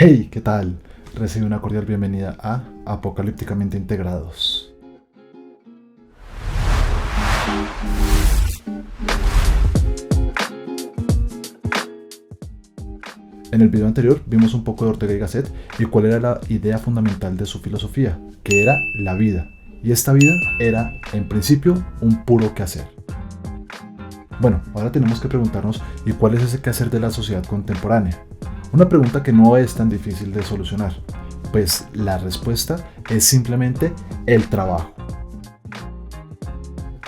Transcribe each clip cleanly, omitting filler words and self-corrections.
Hey, ¿qué tal? Recibe una cordial bienvenida a Apocalípticamente Integrados. En el video anterior vimos un poco de Ortega y Gasset y cuál era la idea fundamental de su filosofía, que era la vida. Y esta vida era, en principio, un puro quehacer. Bueno, ahora tenemos que preguntarnos, ¿y cuál es ese quehacer de la sociedad contemporánea? Una pregunta que no es tan difícil de solucionar, pues la respuesta es simplemente el trabajo.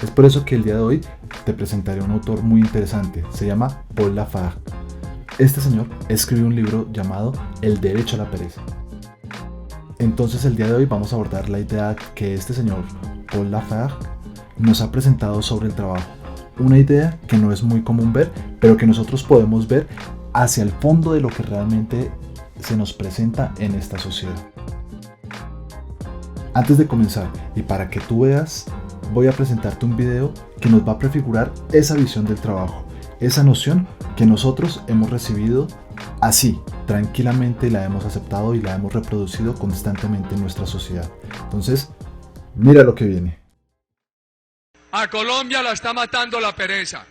Es por eso que el día de hoy te presentaré a un autor muy interesante, se llama Paul Lafargue. Este señor escribió un libro llamado El derecho a la pereza. Entonces el día de hoy vamos a abordar la idea que este señor, Paul Lafargue, nos ha presentado sobre el trabajo. Una idea que no es muy común ver, pero que nosotros podemos ver hacia el fondo de lo que realmente se nos presenta en esta sociedad. Antes de comenzar, y para que tú veas, voy a presentarte un video que nos va a prefigurar esa visión del trabajo, esa noción que nosotros hemos recibido así, tranquilamente la hemos aceptado y la hemos reproducido constantemente en nuestra sociedad. Entonces, mira lo que viene. A Colombia la está matando la pereza.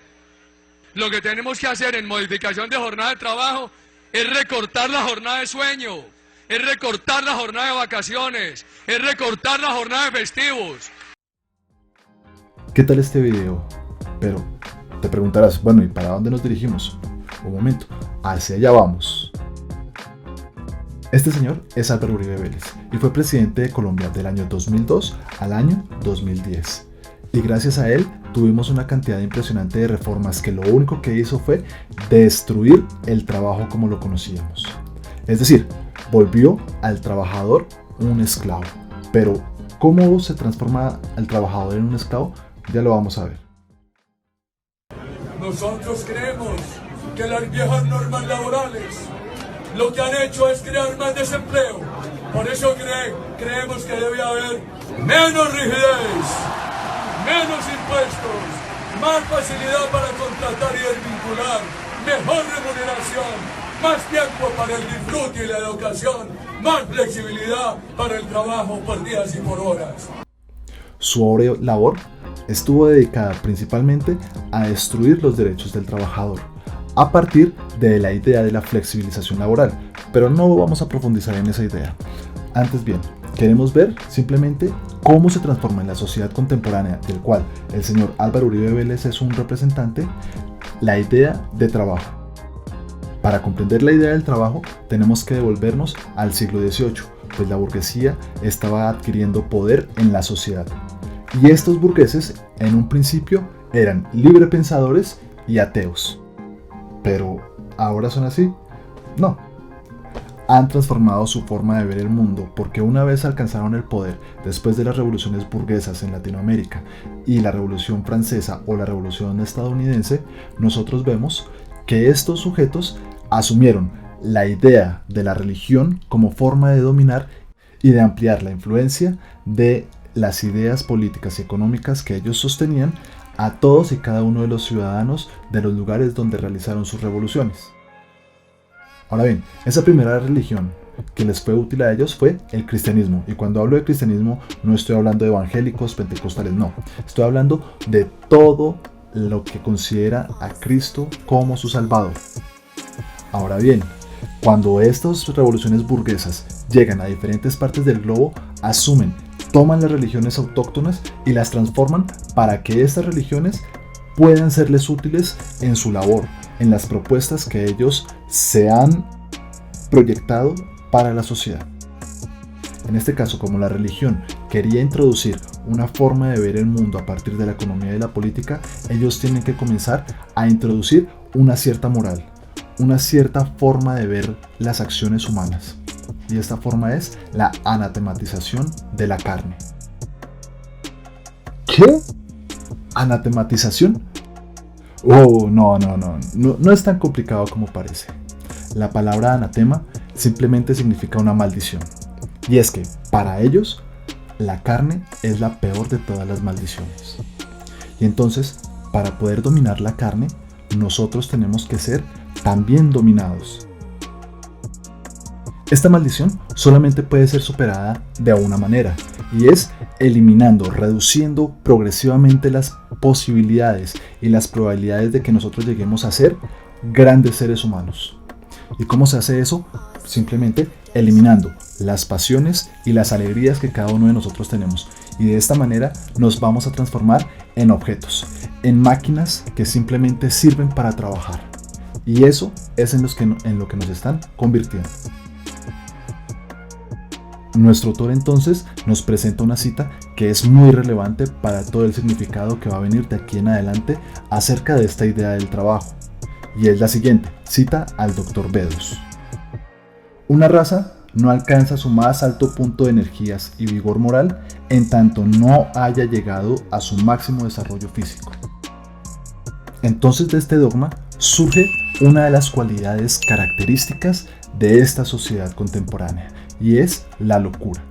Lo que tenemos que hacer en modificación de jornada de trabajo es recortar la jornada de sueño, es recortar la jornada de vacaciones, es recortar la jornada de festivos. ¿Qué tal este video? Pero te preguntarás, bueno, ¿y para dónde nos dirigimos? Un momento, hacia allá vamos. Este señor es Álvaro Uribe Vélez y fue presidente de Colombia del año 2002 al año 2010. Y gracias a él tuvimos una cantidad impresionante de reformas que lo único que hizo fue destruir el trabajo como lo conocíamos. Es decir, volvió al trabajador un esclavo. Pero, ¿cómo se transforma al trabajador en un esclavo? Ya lo vamos a ver. Nosotros creemos que las viejas normas laborales lo que han hecho es crear más desempleo. Por eso creemos que debe haber menos rigidez, menos impuestos, más facilidad para contratar y desvincular, mejor remuneración, más tiempo para el disfrute y la educación, más flexibilidad para el trabajo por días y por horas. Su labor estuvo dedicada principalmente a destruir los derechos del trabajador, a partir de la idea de la flexibilización laboral, pero no vamos a profundizar en esa idea. Antes bien, queremos ver simplemente cómo se transforma en la sociedad contemporánea, del cual el señor Álvaro Uribe Vélez es un representante, la idea de trabajo. Para comprender la idea del trabajo, tenemos que devolvernos al siglo XVIII, pues la burguesía estaba adquiriendo poder en la sociedad. Y estos burgueses, en un principio, eran librepensadores y ateos. Pero, ¿ahora son así? No. Han transformado su forma de ver el mundo porque una vez alcanzaron el poder después de las revoluciones burguesas en Latinoamérica y la Revolución Francesa o la Revolución estadounidense, nosotros vemos que estos sujetos asumieron la idea de la religión como forma de dominar y de ampliar la influencia de las ideas políticas y económicas que ellos sostenían a todos y cada uno de los ciudadanos de los lugares donde realizaron sus revoluciones. Ahora bien, esa primera religión que les fue útil a ellos fue el cristianismo. Y cuando hablo de cristianismo no estoy hablando de evangélicos, pentecostales, no. Estoy hablando de todo lo que considera a Cristo como su Salvador. Ahora bien, cuando estas revoluciones burguesas llegan a diferentes partes del globo, toman las religiones autóctonas y las transforman para que estas religiones puedan serles útiles en su labor, en las propuestas que ellos se han proyectado para la sociedad. En este caso, como la religión quería introducir una forma de ver el mundo a partir de la economía y la política, ellos tienen que comenzar a introducir una cierta moral, una cierta forma de ver las acciones humanas. Y esta forma es la anatematización de la carne. ¿Qué? ¿Anatematización? Oh, no es tan complicado como parece. La palabra anatema simplemente significa una maldición. Y es que, para ellos, la carne es la peor de todas las maldiciones. Y entonces, para poder dominar la carne, nosotros tenemos que ser también dominados. Esta maldición solamente puede ser superada de una manera, y es eliminando, reduciendo progresivamente las posibilidades y las probabilidades de que nosotros lleguemos a ser grandes seres humanos. ¿Y cómo se hace eso? Simplemente eliminando las pasiones y las alegrías que cada uno de nosotros tenemos. Y de esta manera nos vamos a transformar en objetos, en máquinas que simplemente sirven para trabajar. Y eso es en lo que nos están convirtiendo. Nuestro autor entonces nos presenta una cita que es muy relevante para todo el significado que va a venir de aquí en adelante acerca de esta idea del trabajo. Y es la siguiente, cita al Dr. Bedros. Una raza no alcanza su más alto punto de energías y vigor moral en tanto no haya llegado a su máximo desarrollo físico. Entonces de este dogma surge una de las cualidades características de esta sociedad contemporánea, y es la locura.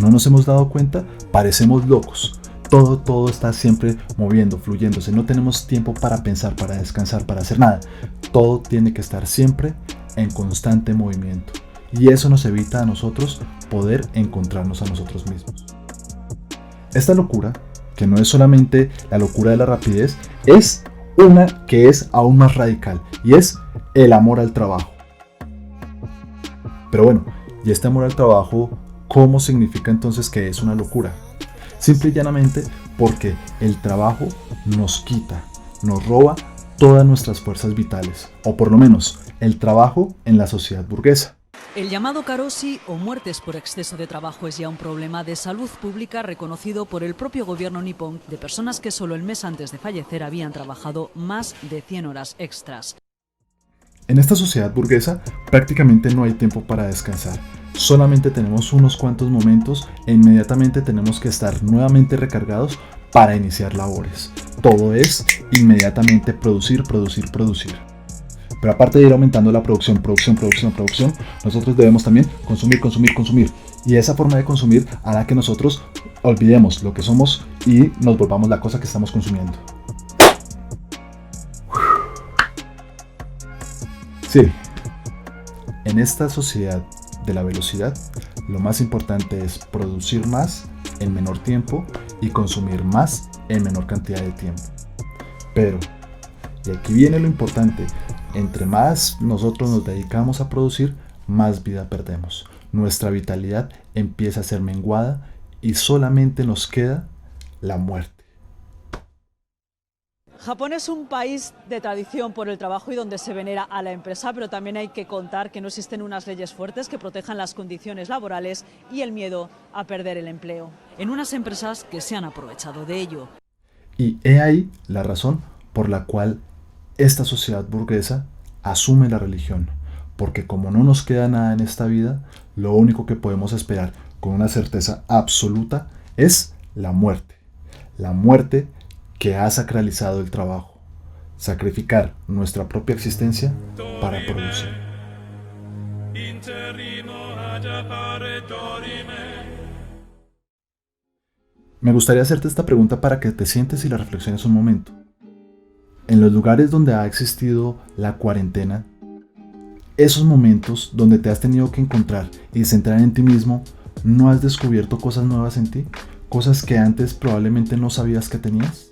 ¿No nos hemos dado cuenta? Parecemos locos. Todo está siempre moviendo, fluyéndose. No tenemos tiempo para pensar, para descansar, para hacer nada. Todo tiene que estar siempre en constante movimiento. Y eso nos evita a nosotros poder encontrarnos a nosotros mismos. Esta locura, que no es solamente la locura de la rapidez, es una que es aún más radical, y es el amor al trabajo. Pero bueno, ¿y este amor al trabajo cómo significa entonces que es una locura? Simple y llanamente porque el trabajo nos quita, nos roba todas nuestras fuerzas vitales, o por lo menos el trabajo en la sociedad burguesa. El llamado karoshi o muertes por exceso de trabajo es ya un problema de salud pública reconocido por el propio gobierno nipón, de personas que solo el mes antes de fallecer habían trabajado más de 100 horas extras. En esta sociedad burguesa prácticamente no hay tiempo para descansar. Solamente tenemos unos cuantos momentos e inmediatamente tenemos que estar nuevamente recargados para iniciar labores. Todo es inmediatamente producir. Pero aparte de ir aumentando la producción, nosotros debemos también consumir. Y esa forma de consumir hará que nosotros olvidemos lo que somos y nos volvamos la cosa que estamos consumiendo. Sí, en esta sociedad de la velocidad, lo más importante es producir más en menor tiempo y consumir más en menor cantidad de tiempo. Pero, y aquí viene lo importante, entre más nosotros nos dedicamos a producir, más vida perdemos. Nuestra vitalidad empieza a ser menguada y solamente nos queda la muerte. Japón es un país de tradición por el trabajo y donde se venera a la empresa, pero también hay que contar que no existen unas leyes fuertes que protejan las condiciones laborales y el miedo a perder el empleo. En unas empresas que se han aprovechado de ello. Y he ahí la razón por la cual esta sociedad burguesa asume la religión, porque como no nos queda nada en esta vida, lo único que podemos esperar con una certeza absoluta es la muerte. La muerte que ha sacralizado el trabajo, sacrificar nuestra propia existencia para producir. Me gustaría hacerte esta pregunta para que te sientes y la reflexiones un momento. En los lugares donde ha existido la cuarentena, esos momentos donde te has tenido que encontrar y centrar en ti mismo, ¿no has descubierto cosas nuevas en ti? ¿Cosas que antes probablemente no sabías que tenías?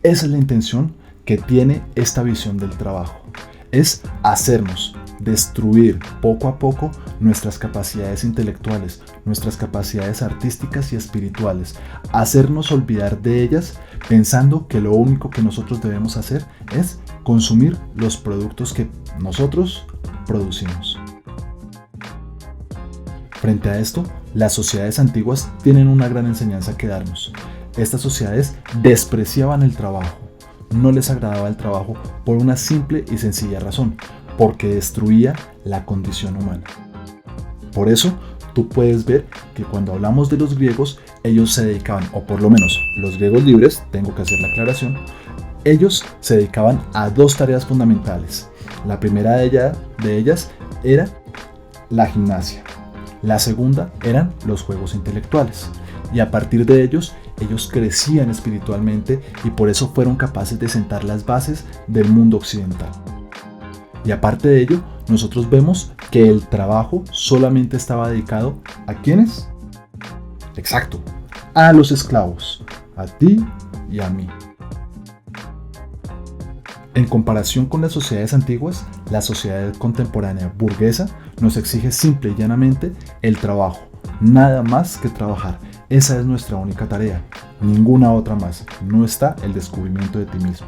Esa es la intención que tiene esta visión del trabajo. Es hacernos destruir poco a poco nuestras capacidades intelectuales, nuestras capacidades artísticas y espirituales, hacernos olvidar de ellas pensando que lo único que nosotros debemos hacer es consumir los productos que nosotros producimos. Frente a esto, las sociedades antiguas tienen una gran enseñanza que darnos. Estas sociedades despreciaban el trabajo, no les agradaba el trabajo por una simple y sencilla razón, porque destruía la condición humana. Por eso, tú puedes ver que cuando hablamos de los griegos, ellos se dedicaban, o por lo menos los griegos libres, tengo que hacer la aclaración, ellos se dedicaban a dos tareas fundamentales. La primera de ellas era la gimnasia. La segunda eran los juegos intelectuales. Y a partir de ellos crecían espiritualmente y por eso fueron capaces de sentar las bases del mundo occidental. Y aparte de ello, nosotros vemos que el trabajo solamente estaba dedicado ¿a quiénes? Exacto, a los esclavos, a ti y a mí. En comparación con las sociedades antiguas, la sociedad contemporánea burguesa nos exige simple y llanamente el trabajo, nada más que trabajar. Esa es nuestra única tarea, ninguna otra más, no está el descubrimiento de ti mismo.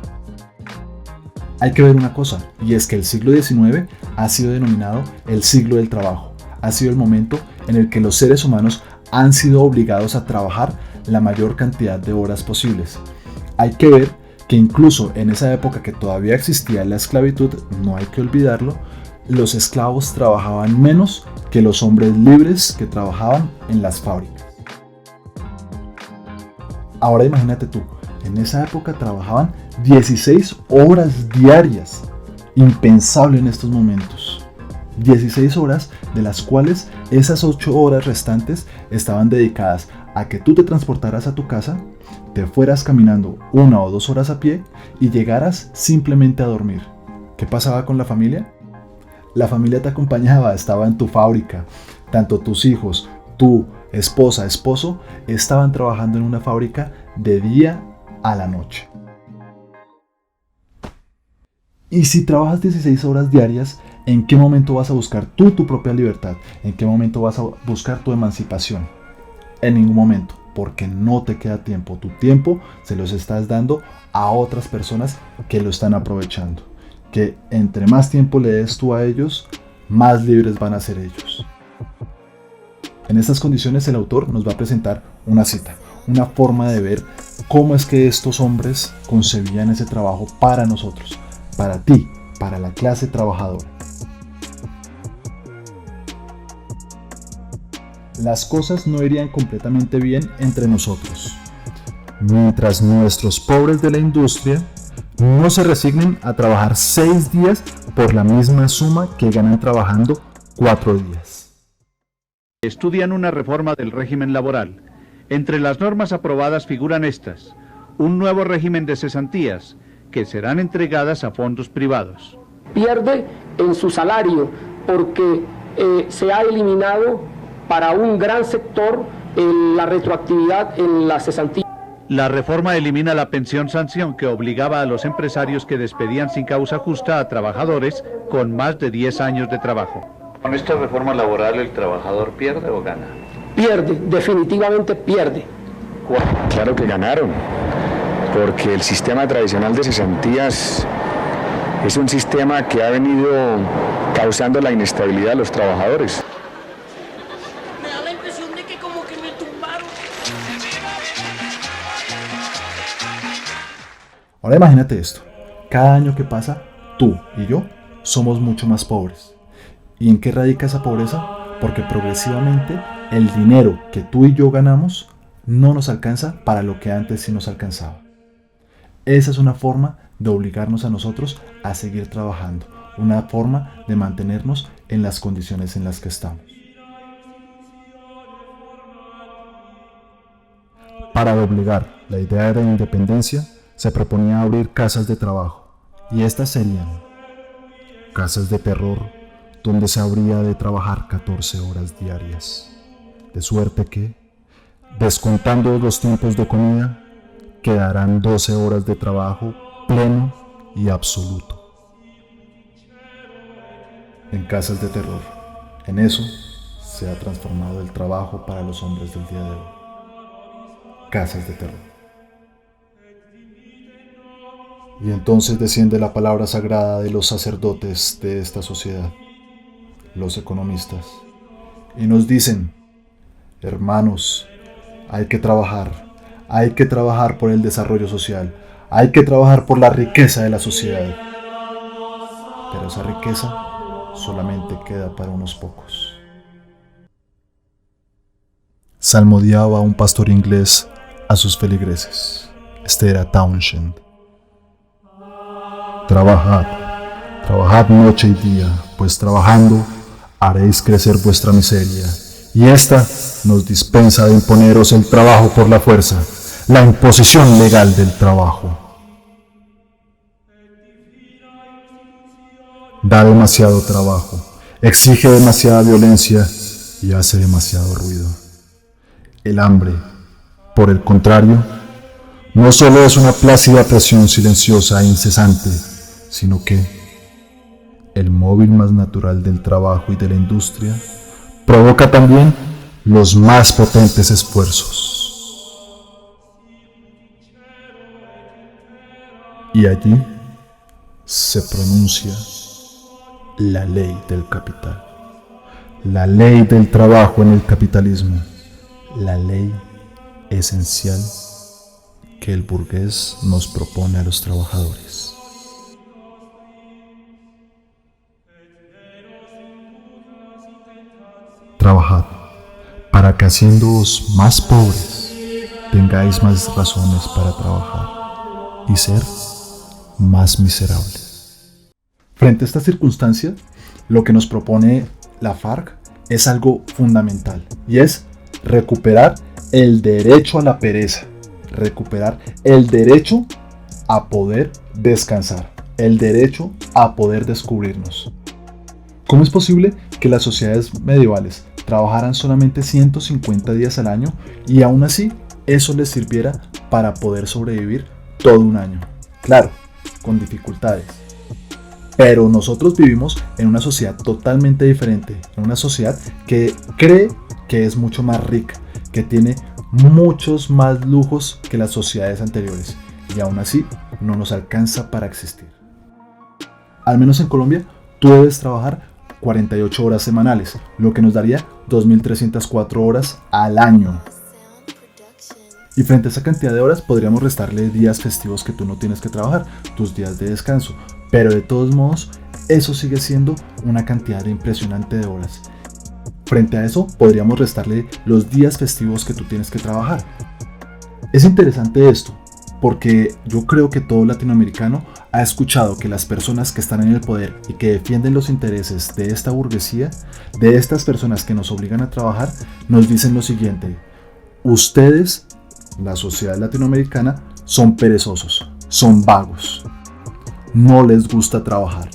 Hay que ver una cosa, y es que el siglo XIX ha sido denominado el siglo del trabajo. Ha sido el momento en el que los seres humanos han sido obligados a trabajar la mayor cantidad de horas posibles. Hay que ver que incluso en esa época que todavía existía la esclavitud, no hay que olvidarlo, los esclavos trabajaban menos que los hombres libres que trabajaban en las fábricas. Ahora imagínate tú, en esa época trabajaban 16 horas diarias, impensable en estos momentos. 16 horas, de las cuales esas 8 horas restantes estaban dedicadas a que tú te transportaras a tu casa, te fueras caminando 1 o 2 horas a pie y llegaras simplemente a dormir. ¿Qué pasaba con la familia? La familia te acompañaba, estaba en tu fábrica. Tanto tus hijos, tu esposa, esposo, estaban trabajando en una fábrica de día a la noche. Y si trabajas 16 horas diarias, ¿en qué momento vas a buscar tú tu propia libertad? ¿En qué momento vas a buscar tu emancipación? En ningún momento, porque no te queda tiempo. Tu tiempo se los estás dando a otras personas que lo están aprovechando. Que entre más tiempo le des tú a ellos, más libres van a ser ellos. En estas condiciones el autor nos va a presentar una cita, una forma de ver cómo es que estos hombres concebían ese trabajo para nosotros, para ti, para la clase trabajadora. Las cosas no irían completamente bien entre nosotros, mientras nuestros pobres de la industria no se resignen a trabajar 6 días por la misma suma que ganan trabajando 4 días. Estudian una reforma del régimen laboral. Entre las normas aprobadas figuran estas: un nuevo régimen de cesantías, que serán entregadas a fondos privados. Pierde en su salario porque se ha eliminado para un gran sector la retroactividad en la cesantía. La reforma elimina la pensión sanción que obligaba a los empresarios que despedían sin causa justa a trabajadores con más de 10 años de trabajo. ¿Con esta reforma laboral el trabajador pierde o gana? Pierde, definitivamente pierde. Claro que ganaron, porque el sistema tradicional de cesantías es un sistema que ha venido causando la inestabilidad a los trabajadores. Me da la impresión de que como que me tumbaron. Ahora imagínate esto, cada año que pasa, tú y yo somos mucho más pobres. ¿Y en qué radica esa pobreza? Porque progresivamente el dinero que tú y yo ganamos no nos alcanza para lo que antes sí nos alcanzaba. Esa es una forma de obligarnos a nosotros a seguir trabajando, una forma de mantenernos en las condiciones en las que estamos. Para doblegar la idea de la independencia, se proponía abrir casas de trabajo, y estas serían casas de terror, donde se habría de trabajar 14 horas diarias, de suerte que, descontando los tiempos de comida, quedarán 12 horas de trabajo pleno y absoluto. En casas de terror, en eso se ha transformado el trabajo para los hombres del día de hoy. Casas de terror. Y entonces desciende la palabra sagrada de los sacerdotes de esta sociedad, los economistas, y nos dicen: hermanos, hay que trabajar por el desarrollo social, hay que trabajar por la riqueza de la sociedad. Pero esa riqueza solamente queda para unos pocos. Salmodiaba un pastor inglés a sus feligreses. Este era Townshend. Trabajad noche y día, pues trabajando haréis crecer vuestra miseria. Y esta nos dispensa de imponeros el trabajo por la fuerza, la imposición legal del trabajo. Da demasiado trabajo, exige demasiada violencia y hace demasiado ruido. El hambre, por el contrario, no solo es una plácida presión silenciosa e incesante, sino que el móvil más natural del trabajo y de la industria provoca también los más potentes esfuerzos. Y allí se pronuncia la ley del capital, la ley del trabajo en el capitalismo, la ley esencial que el burgués nos propone a los trabajadores. Trabajad para que haciéndoos más pobres tengáis más razones para trabajar y ser más miserables. Frente a esta circunstancia, lo que nos propone la FARC es algo fundamental y es recuperar el derecho a la pereza, recuperar el derecho a poder descansar, el derecho a poder descubrirnos. ¿Cómo es posible que las sociedades medievales trabajaran solamente 150 días al año y aún así eso les sirviera para poder sobrevivir todo un año? Claro, con dificultades. Pero nosotros vivimos en una sociedad totalmente diferente, en una sociedad que cree que es mucho más rica, que tiene muchos más lujos que las sociedades anteriores y aún así no nos alcanza para existir. Al menos en Colombia, tú debes trabajar 48 horas semanales, lo que nos daría 2.304 horas al año. Y frente a esa cantidad de horas podríamos restarle días festivos que tú no tienes que trabajar, tus días de descanso, pero de todos modos eso sigue siendo una cantidad impresionante de horas. Frente a eso podríamos restarle los días festivos que tú tienes que trabajar. Es interesante esto, porque yo creo que todo latinoamericano ha escuchado que las personas que están en el poder y que defienden los intereses de esta burguesía, de estas personas que nos obligan a trabajar, nos dicen lo siguiente: ustedes, la sociedad latinoamericana, son perezosos, son vagos, no les gusta trabajar.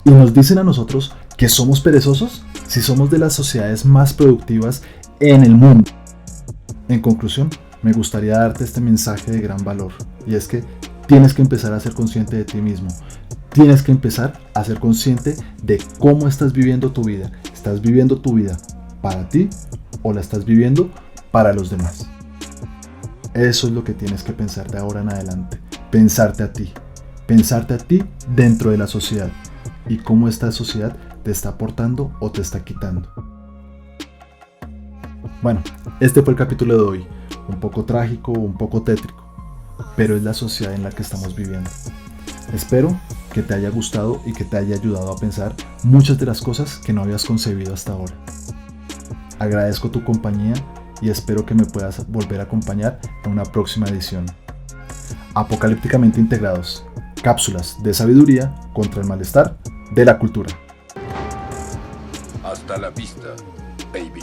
Y nos dicen a nosotros que somos perezosos si somos de las sociedades más productivas en el mundo. En conclusión, me gustaría darte este mensaje de gran valor, y es que tienes que empezar a ser consciente de ti mismo. Tienes que empezar a ser consciente de cómo estás viviendo tu vida. ¿Estás viviendo tu vida para ti o la estás viviendo para los demás? Eso es lo que tienes que pensar de ahora en adelante. Pensarte a ti dentro de la sociedad y cómo esta sociedad te está aportando o te está quitando. Bueno, este fue el capítulo de hoy. Un poco trágico, un poco tétrico, pero es la sociedad en la que estamos viviendo. Espero que te haya gustado y que te haya ayudado a pensar muchas de las cosas que no habías concebido hasta ahora. Agradezco tu compañía y espero que me puedas volver a acompañar en una próxima edición. Apocalípticamente integrados, cápsulas de sabiduría contra el malestar de la cultura. Hasta la vista, baby.